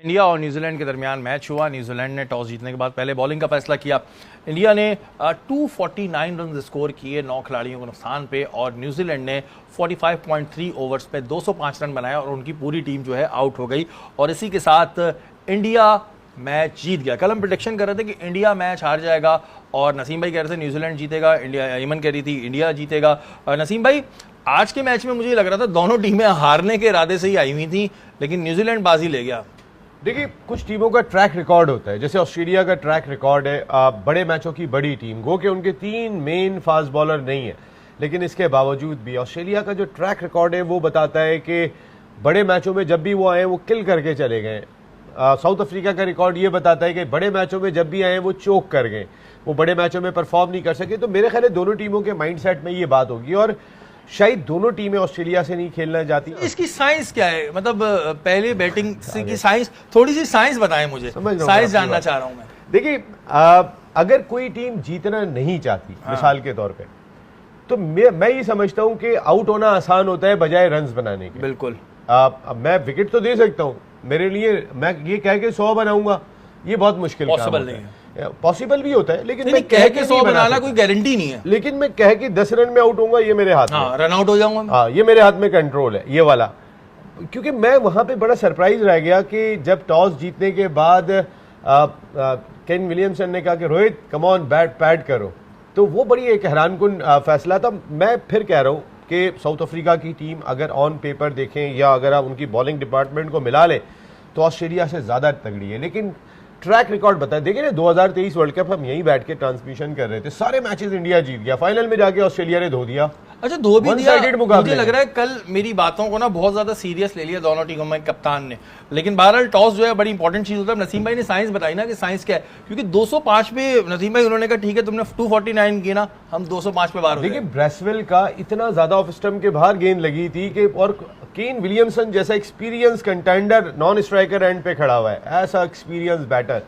India और New Zealand के दरमियान मैच हुआ। न्यूजीलैंड ने टॉस जीतने के बाद पहले बॉलिंग का फैसला किया। इंडिया ने 249 रन स्कोर किए 9 खिलाड़ियों के नुकसान पे, और न्यूजीलैंड ने 45.3 ओवर्स पे 205 रन बनाया और उनकी पूरी टीम जो है आउट हो गई। और इसी के साथ इंडिया मैच जीत गया। कल हम प्रेडिक्शन कर रहे थे कि इंडिया मैच हार जाएगा और नसीम भाई कह रहे थे न्यूजीलैंड जीतेगा, इंडिया ईमन कह रही थी इंडिया जीतेगा। नसीम भाई, आज के मैच में मुझे लग रहा था दोनों टीमें हारने के इरादे से ही आई हुई थी, लेकिन न्यूजीलैंड बाजी ले गया। देखिए, कुछ टीमों का ट्रैक रिकॉर्ड होता है, जैसे ऑस्ट्रेलिया का ट्रैक रिकॉर्ड है बड़े मैचों की बड़ी टीम, गो कि उनके 3 मेन फास्ट बॉलर नहीं है, लेकिन इसके बावजूद भी ऑस्ट्रेलिया का जो ट्रैक रिकॉर्ड है वो बताता है कि बड़े मैचों में जब भी वो आए वो किल करके चले गए। साउथ अफ्रीका का रिकॉर्ड ये बताता है कि बड़े मैचों में जब भी आए वो चोक कर गए, वो बड़े मैचों में परफॉर्म नहीं कर सके। तो मेरे ख्याल है दोनों टीमों के माइंडसेट में ये बात होगी, और शायद दोनों टीमें ऑस्ट्रेलिया से नहीं खेलना चाहती। इसकी साइंस क्या है? मतलब पहले बैटिंग की साइंस, थोड़ी सी साइंस बताएं मुझे, साइंस जानना चाह रहा हूं मैं। देखिए, अगर कोई टीम जीतना नहीं चाहती, मिसाल के तौर पे, तो मैं ये समझता हूं कि आउट होना आसान होता है बजाय रन्स बनाने के। बिल्कुल। मैं विकेट तो दे सकता हूं, मेरे लिए मैं ये कह के 100 बनाऊंगा ये बहुत मुश्किल पॉसिबल नहीं है। पॉसिबल भी होता है, लेकिन मैं कह के 100 बनाना कोई गारंटी नहीं है। लेकिन मैं कह के 10 रन में आउट होऊंगा, ये मेरे हाथ में, रन आउट हो जाऊंगा। हाँ, ये मेरे हाथ में कंट्रोल है, ये वाला। क्योंकि मैं वहां पे बड़ा सरप्राइज रह गया कि जब टॉस जीतने के बाद केन विलियमसन ने कहा कि Rohit come on bat pad करो, तो वो बड़ी एक हैरानकुन फैसला था। मैं फिर कह रहा हूँ कि साउथ अफ्रीका की टीम अगर ऑन पेपर देखें या अगर आप उनकी बॉलिंग डिपार्टमेंट को मिला लें तो ऑस्ट्रेलिया से ज्यादा तगड़ी है। लेकिन ट्रैक रिकॉर्ड बताए, देखिए ना, 2023 वर्ल्ड कप हम यहीं बैठ के ट्रांसमिशन कर रहे थे, सारे मैचेस इंडिया जीत गया, फाइनल में जाके ऑस्ट्रेलिया ने धो दिया। अच्छा, धो भी दिया। मुझे लग रहा है कल मेरी बातों को ना बहुत ज्यादा सीरियस ले लिया दोनों टीमों में कप्तान ने, लेकिन बहरहाल टॉस जो है बड़ी इंपॉर्टेंट चीज होता है। नसीम भाई ने साइंस बताई ना कि साइंस क्या है, क्योंकि 205 पे नसीम भाई उन्होंने कहा ठीक है तुमने 249 की ना, हम 205 पे बाहर हो गए। देखिए, ब्रेसवेल का इतना ज्यादा ऑफ स्टंप के बाहर गेंद लगी थी कि, और केन विलियमसन जैसा experience contender non striker end पे खड़ा हुआ है, ऐसा एक्सपीरियंस बैटर,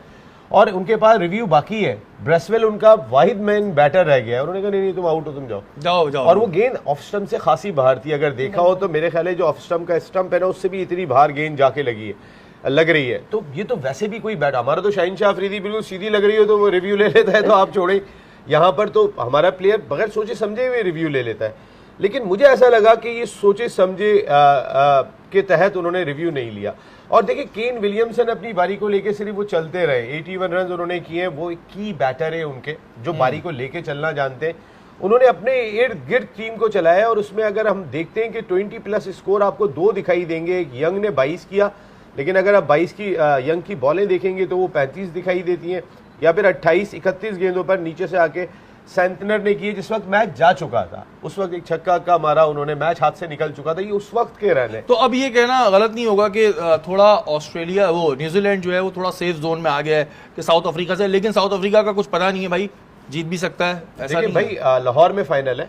और उनके पास रिव्यू बाकी है। ब्रेसवेल उनका वाहिद मैन बैटर रह गया है, उन्होंने कहा नहीं तुम आउट हो, तुम जाओ। और वो गेंद ऑफ स्टंप से खासी बाहर थी, अगर देखा हो तो मेरे ख्याल है जो ऑफ स्टंप का स्टंप है ना, उससे भी इतनी बाहर गेंद जाके लग रही है। तो ये तो वैसे भी कोई बैट, हमारा तो शाहिनशाह अफरीदी बिल्कुल सीधी लग रही हो तो वो रिव्यू ले लेता है, तो आप छोड़े। यहाँ पर तो हमारा प्लेयर बगैर सोचे समझे हुए रिव्यू ले लेता है, लेकिन मुझे ऐसा लगा कि ये सोचे समझे के तहत उन्होंने रिव्यू नहीं लिया। और देखिए, केन विलियमसन अपनी बारी को लेके सिर्फ वो चलते रहे, 81 रन उन्होंने किए। वो एक की बैटर है उनके, जो बारी को लेके चलना जानते हैं। उन्होंने अपने इर्द गिर्द टीम को चलाया, और उसमें अगर हम देखते हैं कि 20+ स्कोर आपको 2 दिखाई देंगे। एक यंग ने 22 किया, लेकिन अगर आप 22 की यंग की बॉलें देखेंगे तो वो 35 दिखाई देती हैं, या फिर 28-31 गेंदों पर नीचे से आके सेंटनर ने किए। जिस वक्त मैच जा चुका था उस वक्त एक छक्का का मारा उन्होंने, मैच हाथ से निकल चुका था, ये उस वक्त के रन है। तो अब ये कहना गलत नहीं होगा कि थोड़ा ऑस्ट्रेलिया, वो न्यूजीलैंड जो है वो थोड़ा सेफ जोन में आ गया है कि साउथ अफ्रीका से, लेकिन साउथ अफ्रीका का कुछ पता नहीं है भाई, जीत भी सकता है। ऐसा नहीं भाई, लाहौर में फाइनल है,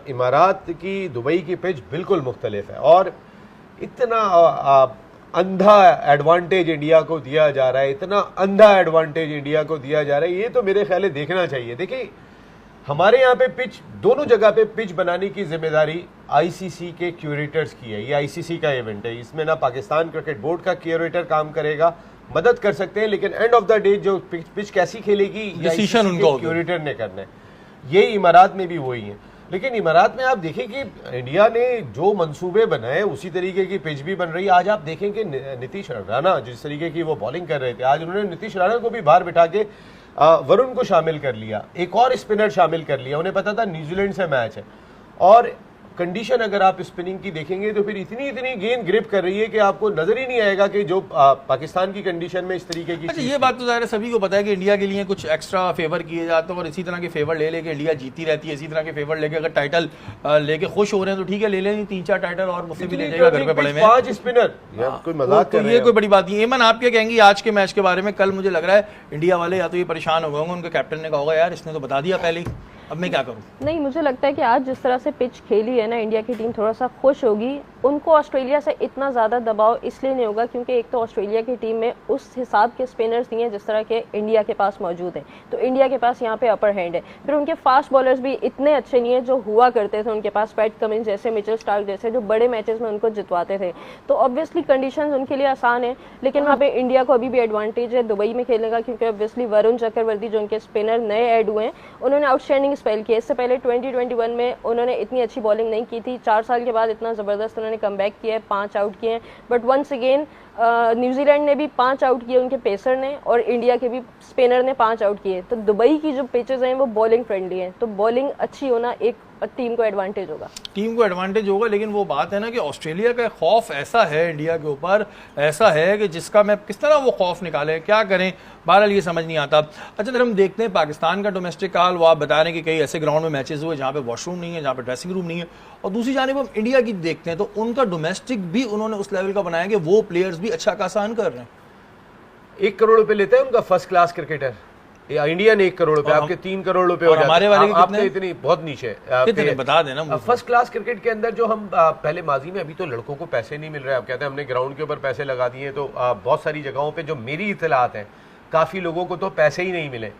इमारात की दुबई की पिच बिल्कुल मुख्तलिफ है, और इतना अंधा एडवांटेज इंडिया को दिया जा रहा है, इतना अंधा एडवांटेज इंडिया को दिया जा रहा है, ये तो मेरे ख्याल है देखना चाहिए। देखिए, हमारे यहाँ पे पिच, दोनों जगह पे पिच बनाने की जिम्मेदारी आईसीसी के क्यूरेटर्स की है। ये आईसीसी का इवेंट है, इसमें ना पाकिस्तान क्रिकेट बोर्ड का क्यूरेटर काम करेगा, मदद कर सकते हैं, लेकिन एंड ऑफ द डे जो पिच कैसी खेलेगी डिसीजन उनको क्यूरेटर ने करना है। ये इमारात में भी वही है, लेकिन इमारात में आप देखें कि इंडिया ने जो मंसूबे बनाए उसी तरीके की पिच भी बन रही है। आज आप देखें कि नीतीश राणा जिस तरीके की वो बॉलिंग कर रहे थे, आज उन्होंने नीतीश राणा को भी बाहर बिठा के वरुण को शामिल कर लिया, एक और स्पिनर शामिल कर लिया। उन्हें पता था न्यूजीलैंड से मैच है, और कंडीशन अगर आप स्पिनिंग की देखेंगे तो फिर इतनी गेंद ग्रिप कर रही है कि आपको नजर ही नहीं आएगा कि जो पाकिस्तान की कंडीशन में इस तरीके की। अच्छा, ये बात तो ज़ाहिर है सभी को पता है कि इंडिया के लिए कुछ एक्स्ट्रा फेवर किए जाते हैं, और इसी तरह के फेवर ले लेके इंडिया जीती रहती है। इसी तरह के फेवर लेके अगर टाइटल लेके खुश हो रहे हैं तो ठीक है, ले लें 3-4 टाइटल और मुझसे भी ले जाएगा घर पे पड़े में 5 स्पिनर, कोई मजाक कर रहे हैं। ये कोई बड़ी बात नहीं। एमन, आप क्या कहेंगी आज के मैच के बारे में? कल मुझे लग रहा है इंडिया वाले या तो ये परेशान हो गए होंगे, उनके कैप्टन ने कहा होगा यार इसने तो बता दिया पहले ही। अब मैं क्या करूँ? नहीं, मुझे लगता है कि आज जिस तरह से पिच खेली है ना इंडिया की टीम, थोड़ा सा खुश होगी। उनको ऑस्ट्रेलिया से इतना ज़्यादा दबाव इसलिए नहीं होगा क्योंकि एक तो ऑस्ट्रेलिया की टीम में उस हिसाब के स्पिनर्स नहीं है जिस तरह के इंडिया के पास मौजूद हैं, तो इंडिया के पास यहाँ पे अपर हैंड है। फिर उनके फास्ट बॉलर्स भी इतने अच्छे नहीं है जो हुआ करते थे उनके पास, पैट कमिंस जैसे, मिचेल स्टार्क जैसे, जो बड़े मैचेस में उनको जितवाते थे। तो ऑब्वियसली कंडीशंस उनके लिए आसान है, लेकिन वहाँ पे इंडिया को अभी भी एडवांटेज है दुबई में खेलने का, क्योंकि ऑब्वियसली वरुण चक्रवर्ती जो उनके स्पिनर नए ऐड हुए हैं उन्होंने आउटस्टैंडिंग स्पेल किया। इससे पहले 2021 में उन्होंने इतनी अच्छी बॉलिंग नहीं की थी, 4 साल के बाद इतना ज़बरदस्त उन्होंने कमबैक किया है, 5 आउट किए हैं। बट वंस अगेन न्यूजीलैंड ने भी 5 आउट किए उनके पेसर ने, और इंडिया के भी स्पिनर ने 5 आउट किए। तो दुबई की जो पिचेस हैं वो बॉलिंग फ्रेंडली हैं, तो बॉलिंग अच्छी होना एक टीम को एडवांटेज होगा। टीम को एडवांटेज होगा, लेकिन वो बात है ना कि ऑस्ट्रेलिया का खौफ ऐसा है इंडिया के ऊपर, ऐसा है कि जिसका मैं किस तरह वो खौफ निकाले, क्या करें, बहरहाल ये समझ नहीं आता। अच्छा, अगर हम देखते हैं पाकिस्तान का डोमेस्टिक हाल, वो आप बता रहे हैं कि कई ऐसे ग्राउंड में मैचेस हुए जहाँ पे वॉशरूम नहीं है, जहाँ पे ड्रेसिंग रूम नहीं है, और दूसरी जानिब हम इंडिया की देखते हैं तो उनका डोमेस्टिक भी उन्होंने उस लेवल का बनाया कि वो प्लेयर्स भी अच्छा खासा अर्न कर रहे हैं। 1 करोड़ रुपए लेते हैं उनका फर्स्ट क्लास क्रिकेटर, या इंडियन 1 करोड़ रुपए, आपके 3 करोड़ रुपए हो जाते हैं। हमारे वाले के आपके इतनी बहुत नीचे कितने बता देना मुझे। फर्स्ट क्लास क्रिकेट के अंदर जो हम पहले माजी में, अभी तो लड़कों को पैसे नहीं मिल रहे, आप कहते हैं हमने ग्राउंड के ऊपर पैसे लगा दिए, तो बहुत सारी जगहों पे जो मेरी इतलात है काफी लोगों को तो पैसे ही नहीं मिले।